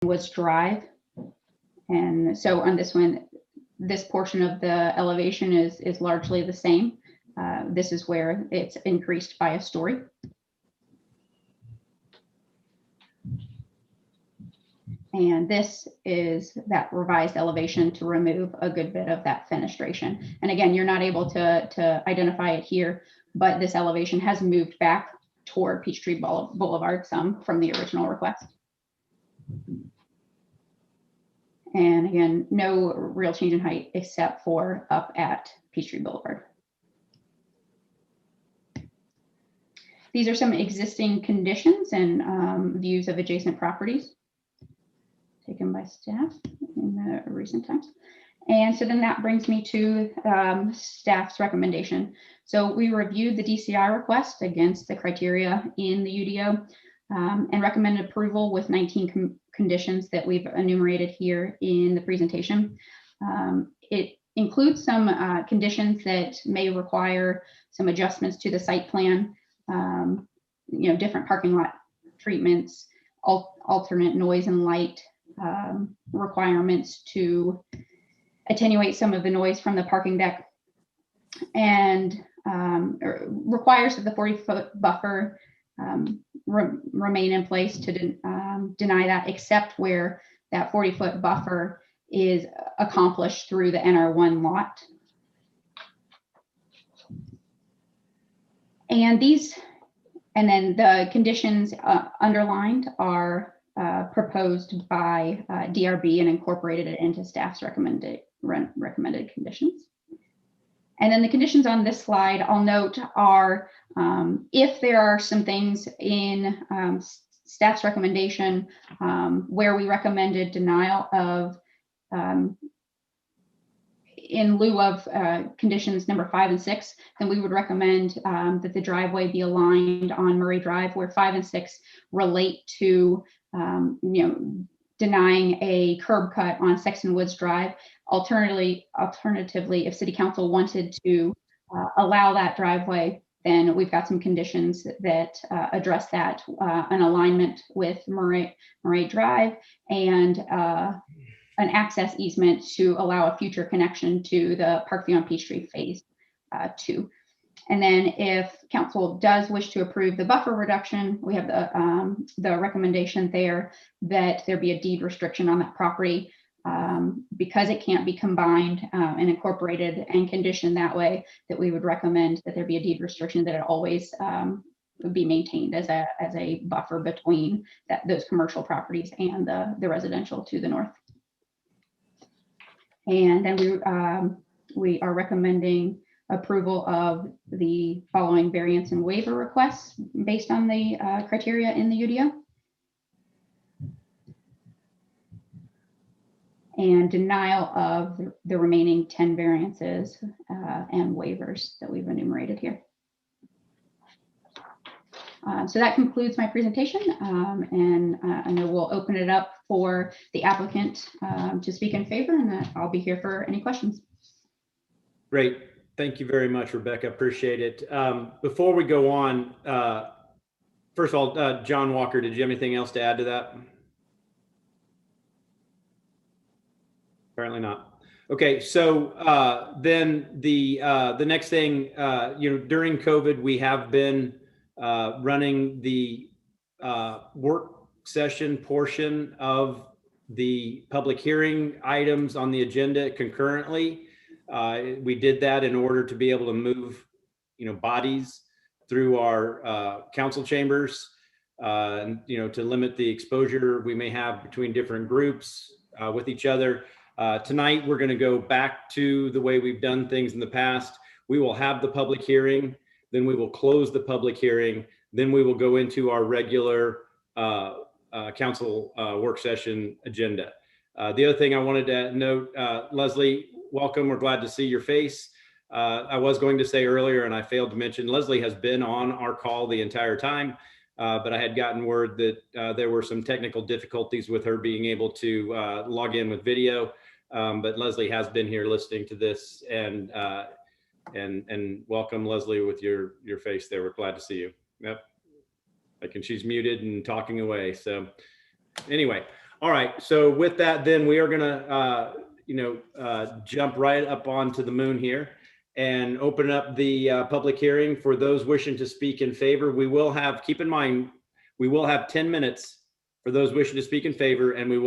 Woods Drive. And so on this one, this portion of the elevation is largely the same. This is where it's increased by a story. And this is that revised elevation to remove a good bit of that fenestration. And again, you're not able to identify it here, but this elevation has moved back toward Peachtree Boulevard some from the original request. And again, no real change in height except for up at Peachtree Boulevard. These are some existing conditions and views of adjacent properties taken by staff in the recent times. And so then that brings me to staff's recommendation. So we reviewed the DCI request against the criteria in the UDO and recommended approval with 19 conditions that we've enumerated here in the presentation. It includes some conditions that may require some adjustments to the site plan, different parking lot treatments, alternate noise and light requirements to attenuate some of the noise from the parking deck, and requires that the 40-foot buffer remain in place to deny that, except where that 40-foot buffer is accomplished through the NR1 lot. And then the conditions underlined are proposed by DRB and incorporated it into staff's recommended conditions. And then the conditions on this slide, I'll note, are if there are some things in staff's recommendation where we recommended denial of, in lieu of conditions number 5 and 6, then we would recommend that the driveway be aligned on Murray Drive, where 5 and 6 relate to denying a curb cut on Sexton Woods Drive. Alternatively, if City Council wanted to allow that driveway, then we've got some conditions that address that, an alignment with Murray Drive, and an access easement to allow a future connection to the Parkview on Peachtree Phase 2. And then if council does wish to approve the buffer reduction, we have the recommendation there that there be a deed restriction on that property because it can't be combined and incorporated and conditioned that way, that we would recommend that there be a deed restriction, that it always would be maintained as a buffer between those commercial properties and the residential to the north. And then we are recommending approval of the following variance and waiver requests based on the criteria in the UDO. And denial of the remaining 10 variances and waivers that we've enumerated here. So that concludes my presentation, and I know we'll open it up for the applicant to speak in favor, and I'll be here for any questions. Great. Thank you very much, Rebecca. Appreciate it. Before we go on, first of all, John Walker, did you have anything else to add to that? Apparently not. Okay, so then the next thing, during COVID, we have been running the work session portion of the public hearing items on the agenda concurrently. We did that in order to be able to move, bodies through our council chambers, and to limit the exposure we may have between different groups with each other. Tonight, we're going to go back to the way we've done things in the past. We will have the public hearing, then we will close the public hearing, then we will go into our regular council work session agenda. The other thing I wanted to note, Leslie, welcome. We're glad to see your face. I was going to say earlier, and I failed to mention, Leslie has been on our call the entire time, but I had gotten word that there were some technical difficulties with her being able to log in with video. But Leslie has been here listening to this, and welcome, Leslie, with your face there. We're glad to see you. Yep. She's muted and talking away. So anyway, All right. So with that, then we are gonna, jump right up onto the moon here and open up the public hearing for those wishing to speak in favor. We will have, keep in mind, we will have 10 minutes for those wishing to speak in favor, and we will